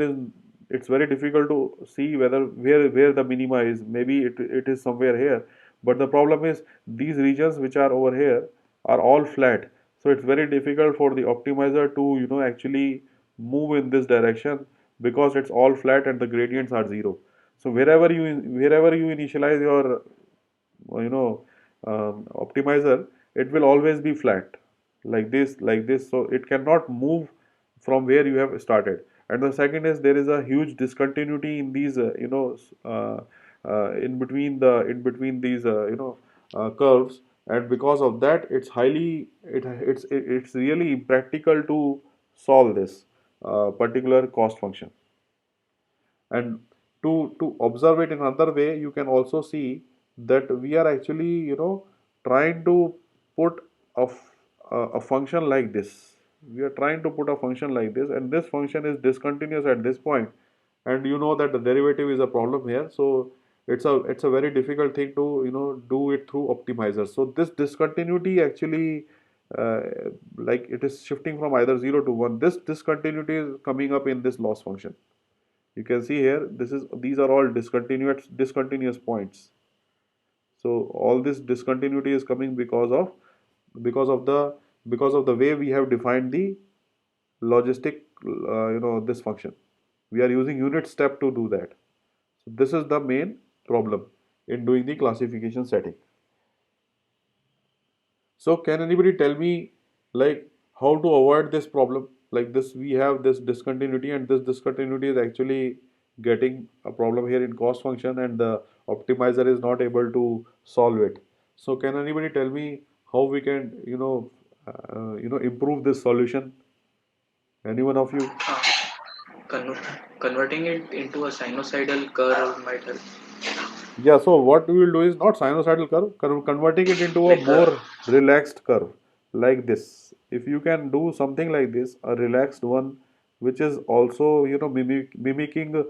it's very difficult to see where the minima is. Maybe it is somewhere here, but the problem is these regions which are over here are all flat. So it's very difficult for the optimizer to, actually move in this direction, because it's all flat and the gradients are zero. So wherever you initialize your optimizer, it will always be flat, like this. So it cannot move from where you have started. And the second is, there is a huge discontinuity in these in between these curves. And because of that, it's really impractical to solve this particular cost function. And to observe it in another way, you can also see that we are actually, trying to put a function like this. We are trying to put a function like this, and this function is discontinuous at this point. And you know that the derivative is a problem here. So it's a very difficult thing to, do it through optimizers. So this discontinuity actually, uh, like, it is shifting from either 0 to 1. This discontinuity is coming up in this loss function. You can see here, these are all discontinuous points. So all this discontinuity is coming because of the way we have defined the logistic, this function. We are using unit step to do that. So this is the main problem in doing the classification setting. So can anybody tell me, like, how to avoid this problem? Like this, we have this discontinuity, and this discontinuity is actually getting a problem here in cost function, and the optimizer is not able to solve it. So can anybody tell me how we can, improve this solution? Anyone of you? Uh, converting it into a sinusoidal curve might help. Yeah, so what we will do is not sinusoidal converting it into a Like more relaxed curve, like this. If you can do something like this, a relaxed one, which is also, mimicking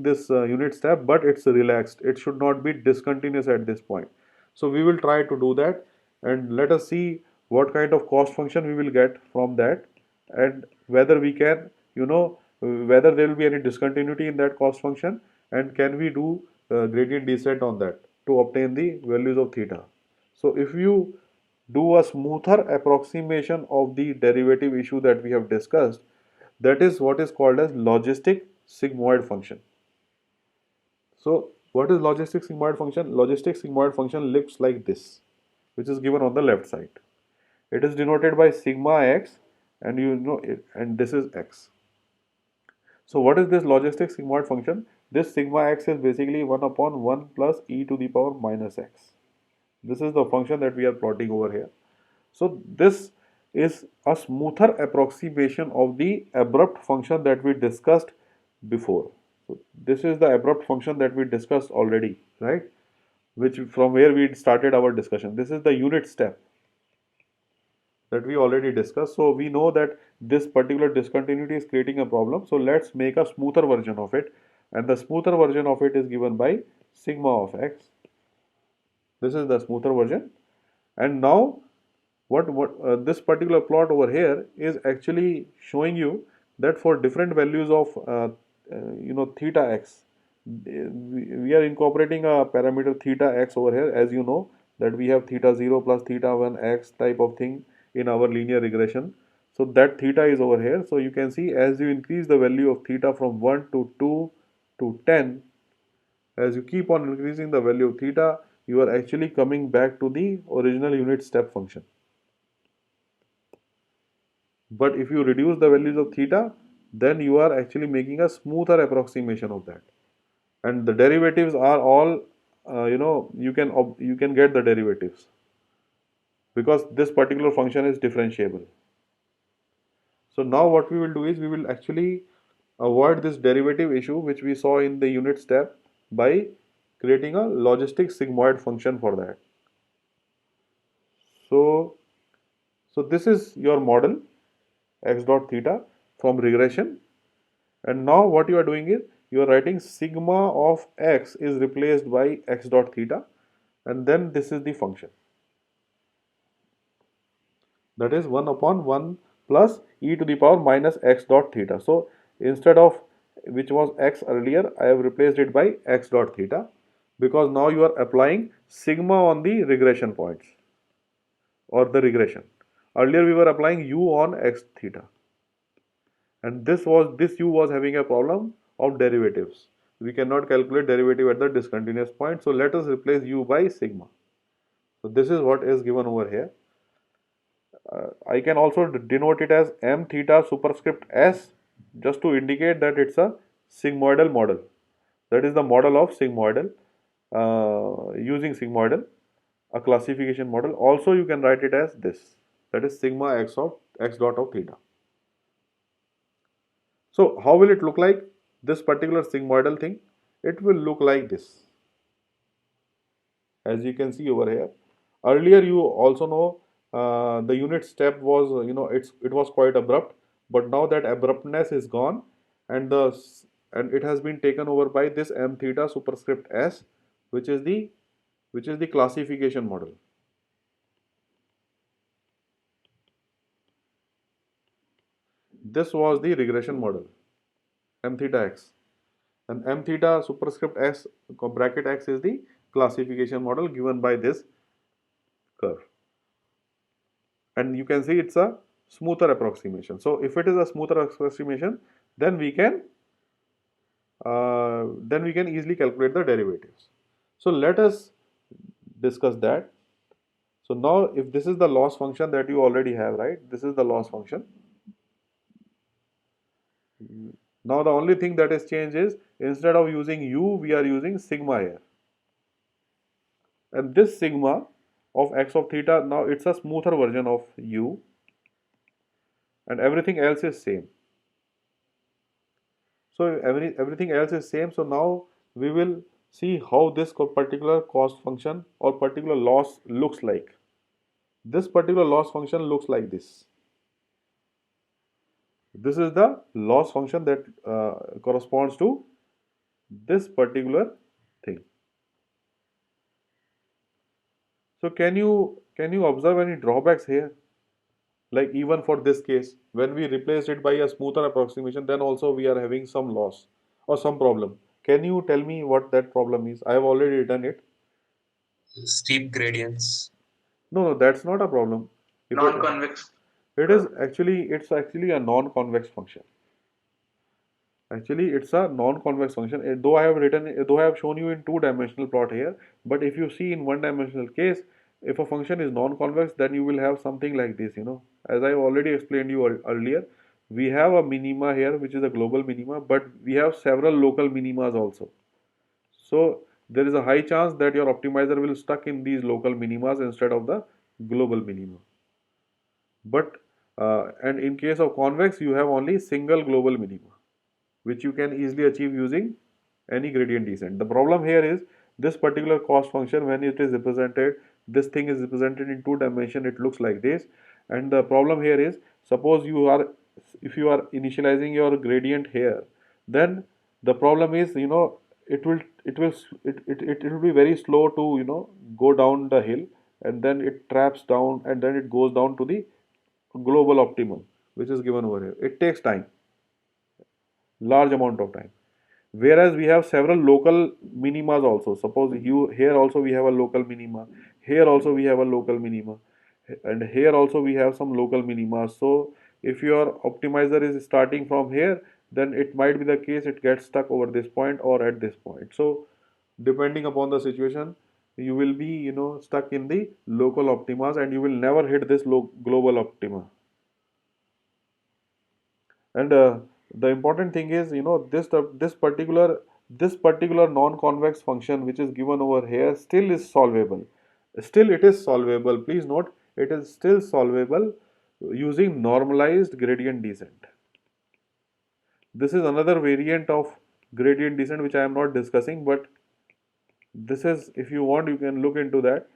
this unit step, but it's relaxed. It should not be discontinuous at this point. So we will try to do that, and let us see what kind of cost function we will get from that, and whether we can, whether there will be any discontinuity in that cost function, and can we do gradient descent on that to obtain the values of theta. So if you do a smoother approximation of the derivative issue that we have discussed, that is what is called as logistic sigmoid function. So what is logistic sigmoid function? Logistic sigmoid function looks like this, which is given on the left side. It is denoted by sigma x, and and this is x. So what is this logistic sigmoid function? This sigma x is basically 1 upon 1 plus e to the power minus x. This is the function that we are plotting over here. So this is a smoother approximation of the abrupt function that we discussed before. So this is the abrupt function that we discussed already, right? Which, from where we started our discussion. This is the unit step that we already discussed. So we know that this particular discontinuity is creating a problem. So let's make a smoother version of it. And the smoother version of it is given by sigma of x. This is the smoother version. And now what this particular plot over here is actually showing you that for different values of theta x, we are incorporating a parameter theta x over here. As you know that we have theta 0 plus theta 1 x type of thing in our linear regression. So that theta is over here. So you can see, as you increase the value of theta from 1 to 2 to 10, as you keep on increasing the value of theta, you are actually coming back to the original unit step function. But if you reduce the values of theta, then you are actually making a smoother approximation of that. And the derivatives are all, you can get the derivatives, because this particular function is differentiable. So now what we will do is, we will actually avoid this derivative issue which we saw in the unit step by creating a logistic sigmoid function for that. So So this is your model x dot theta from regression, and now what you are doing is you are writing sigma of x is replaced by x dot theta, and then this is the function, that is 1 upon 1 plus e to the power minus x dot theta. So instead of which was x earlier, I have replaced it by x dot theta, because now you are applying sigma on the regression points or the regression. Earlier we were applying u on x theta, and this u was having a problem of derivatives. We cannot calculate derivative at the discontinuous point, so let us replace u by sigma. So this is what is given over here. I can also denote it as m theta superscript s, just to indicate that it's a sigmoidal model. That is the model of sigmoidal, using sigmoidal, a classification model. Also you can write it as this, that is sigma x of x dot of theta. So how will it look like, this particular sigmoidal thing? It will look like this, as you can see over here. Earlier you also know the unit step was, it was quite abrupt, but now that abruptness is gone, and it has been taken over by this m theta superscript s, which is the classification model. This was the regression model, m theta x, and m theta superscript s bracket x is the classification model given by this curve. And you can see it's a smoother approximation. So if it is a smoother approximation, then we can easily calculate the derivatives. So let us discuss that. So now if this is the loss function that you already have, right? This is the loss function. Now the only thing that is changed is, instead of using u, we are using sigma here. And this sigma of x of theta, now it's a smoother version of u, and everything else is same. So everything else is same. So now we will see how this particular cost function or particular loss looks like. This particular loss function looks like this. This is the loss function that corresponds to this particular thing. So can you observe any drawbacks here? Like even for this case, when we replaced it by a smoother approximation, then also we are having some loss or some problem. Can you tell me what that problem is? I have already written it. Steep gradients. No, that's not a problem. If Non-convex it is curve. actually, it's actually a non-convex function. Actually, it's a non-convex function. Though I have shown you in two-dimensional plot here, but if you see in one-dimensional case, if a function is non-convex, then you will have something like this. As I already explained you earlier, we have a minima here, which is a global minima, but we have several local minimas also. So there is a high chance that your optimizer will stuck in these local minimas instead of the global minima. But and in case of convex, you have only single global minima, which you can easily achieve using any gradient descent. The problem here is this particular cost function, when it is represented, this thing is represented in two dimension, it looks like this. And the problem here is, suppose if you are initializing your gradient here, then the problem is, it will be very slow to, go down the hill, and then it traps down, and then it goes down to the global optimum, which is given over here. It takes time, large amount of time. Whereas we have several local minimas also. Suppose here also we have a local minima, here also we have a local minima, and here also we have some local minima. So if your optimizer is starting from here, then it might be the case it gets stuck over this point or at this point. So depending upon the situation, you will be, stuck in the local optimas, and you will never hit this global optima. And the important thing is, this particular non-convex function which is given over here still is solvable. Still it is solvable. Please note, it is still solvable using normalized gradient descent. This is another variant of gradient descent which I am not discussing, but this is, if you want, you can look into that.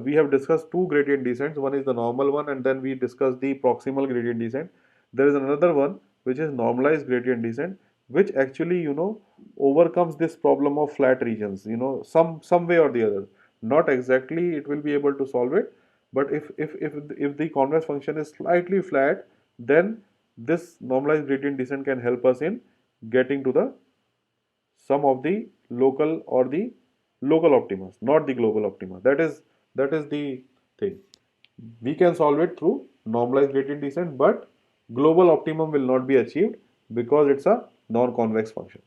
we have discussed two gradient descents. One is the normal one, and then we discussed the proximal gradient descent. There is another one which is normalized gradient descent, which actually overcomes this problem of flat regions. Some way or the other. Not exactly it will be able to solve it, but if the convex function is slightly flat, then this normalized gradient descent can help us in getting to the sum of the local or the local optimas, not the global optima. That is the thing. We can solve it through normalized gradient descent, but global optimum will not be achieved because it's a non-convex function.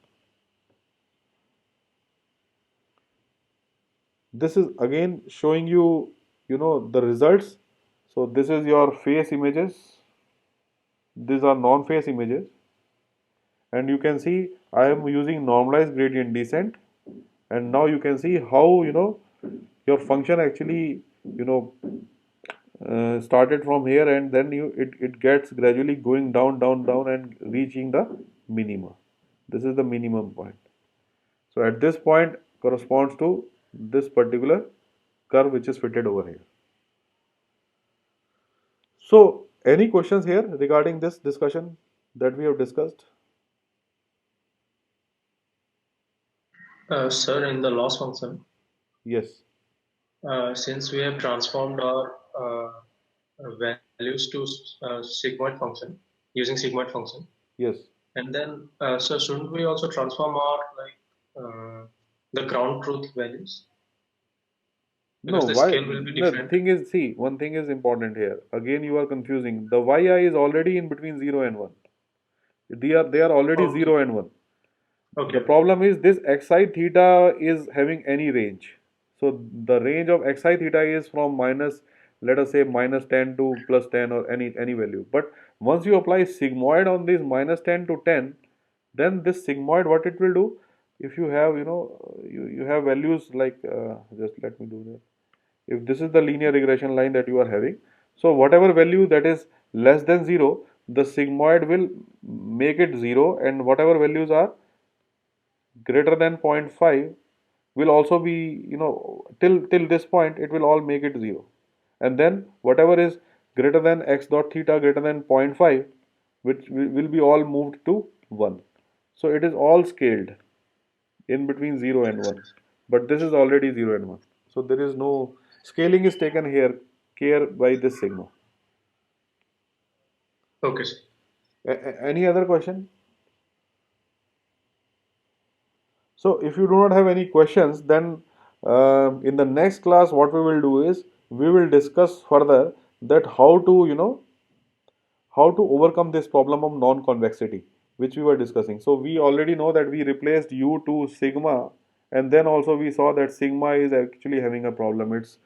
This is again showing you the results. So this is your face images. These are non-face images, and you can see I am using normalized gradient descent, and now you can see how your function actually you know started from here, and then it gets gradually going down down down and reaching the minima. This is the minimum point. So at this point corresponds to this particular curve which is fitted over here. So any questions here regarding this discussion that we have discussed? Sir, in the loss function, Yes. since we have transformed our values to sigmoid function using sigmoid function, Yes. and then sir, shouldn't we also transform our the ground truth values No, because the why? scale will be No, the different? thing is, see, one thing is important here. Again, you are confusing. The yi is already in between 0 and 1. They are already Okay, 0 and 1. The okay, problem is this xi theta is having any range. So the range of xi theta is from minus, let us say minus 10 to plus 10 or any value. But once you apply sigmoid on this minus 10 to 10, then this sigmoid what it will do, if you have you have values like just let me do that. If this is the linear regression line that you are having, so whatever value that is less than 0, the sigmoid will make it 0, and whatever values are greater than zero point 0.5 will also be, till this point it will all make it 0, and then whatever is greater than x dot theta greater than zero point 0.5, which will be all moved to 1. So it is all scaled in between 0 and 1, but this is already 0 and 1, so there is no scaling is taken here care by this sigma. okay, sir. Any other question? So if you do not have any questions, then in the next class, what we will do is we will discuss further that how to overcome this problem of non-convexity, which we were discussing. So we already know that we replaced u to sigma, and then also we saw that sigma is actually having a problem. It's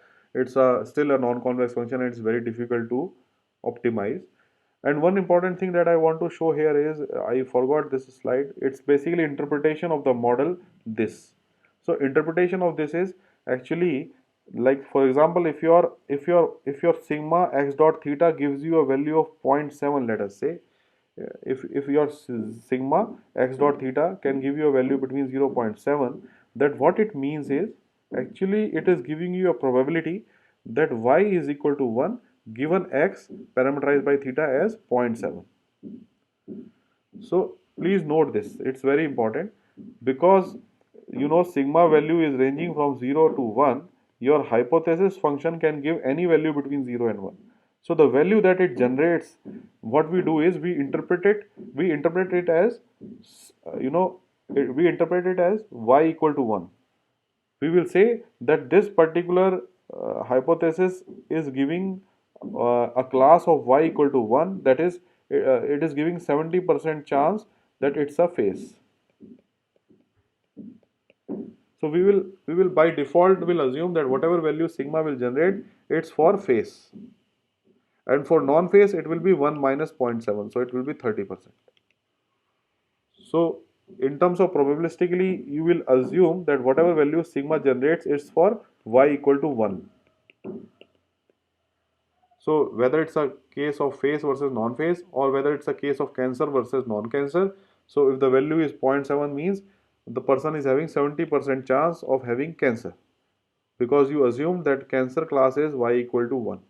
still a non-convex function, and it's very difficult to optimize. And one important thing that I want to show here is I forgot this slide. It's basically interpretation of the model this. So interpretation of this is actually, like for example, if your sigma x dot theta gives you a value of zero point 0.7, let us say, if your sigma x dot theta can give you a value between 0.7, that what it means is actually it is giving you a probability that y is equal to 1 given x parameterized by theta as zero point 0.7. So please note this, it's very important, because sigma value is ranging from 0 to 1. Your hypothesis function can give any value between 0 and 1. So the value that it generates, what we do is we interpret it as we interpret it as y equal to 1. We will say that this particular hypothesis is giving a class of y equal to 1, that is it is giving 70% chance that it's a face. So we will by default will assume that whatever value sigma will generate, it's for face, and for non-face it will be 1 minus 0.7, so it will be 30%. So in terms of probabilistically, you will assume that whatever value sigma generates is for y equal to 1. So whether it's a case of face versus non-face, or whether it's a case of cancer versus non-cancer, so if the value is 0.7 means the person is having 70% chance of having cancer. because you assume that cancer class is y equal to 1.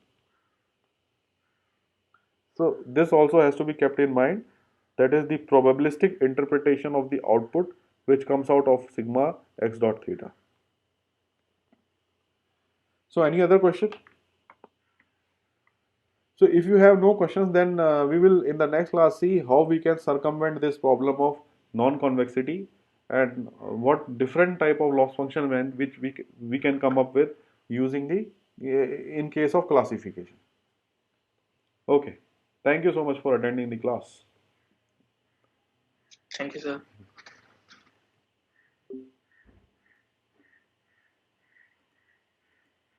So this also has to be kept in mind. That is the probabilistic interpretation of the output which comes out of sigma x dot theta. So any other question? So if you have no questions, then we will in the next class see how we can circumvent this problem of non-convexity and what different type of loss function which we can come up with using the in case of classification. Okay. Thank you so much for attending the class. Thank you, sir.